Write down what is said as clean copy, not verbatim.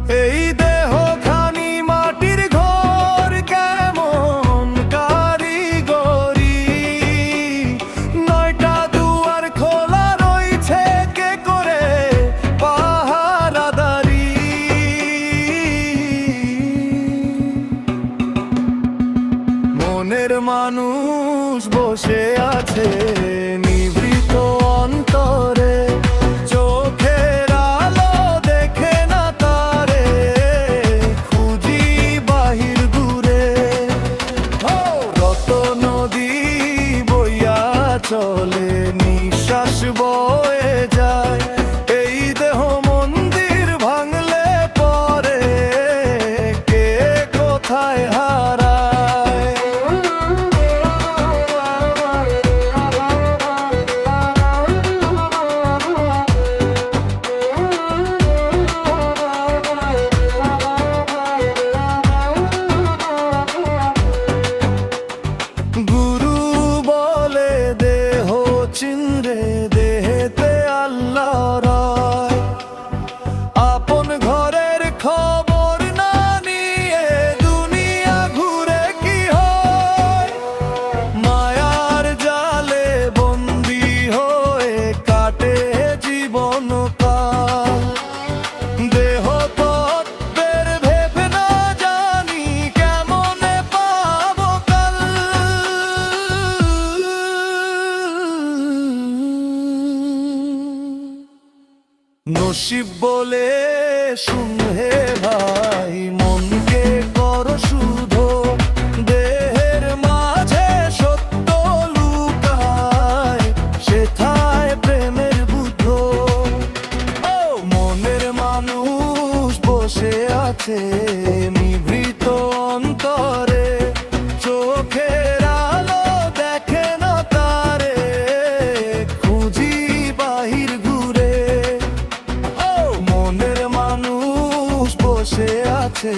এই দেহ খানি মাটির ঘর, কেমন কারিগরি। 9টা দুয়ার খোলা রইছে, কে করে পাহারাদারি। মনের মানুষ বসে আছে নিভৃত অন্তরে, চোখের আলো দেখে না তারে, খুঁজি বাহির দূরে। রত নদী বইয়া চলে, নিঃশ্বাস বয়ে যায়। এই দেহ মন্দির ভাঙলে পরে, কে কোথায় হারায়। গুরু বলে দেহ চিনরে, দেহেতে আল্লাহ রায়। আপন ঘরের খবর না নিয়ে দুনিয়া ঘুরে কি হয়। মায়ার জালে বন্দী হয়ে কাটে জীবন কাল। দেহ তত্ত্বের ভেবে না জানি, কেমনে পাবো কাল। নসিব বলে শুন হে ভাই, মনকে করো শুদ্ধ। দেহের মাঝে সত্য লুকায়, সেথায় প্রেমের বুদ্ধ। মনের মানুষ বসে আছে নিভৃত অন্তরে, চোখের আলো দেখে না তারে, খুঁজি বাহির ঘুরে। মনের মানুষ বসে আছে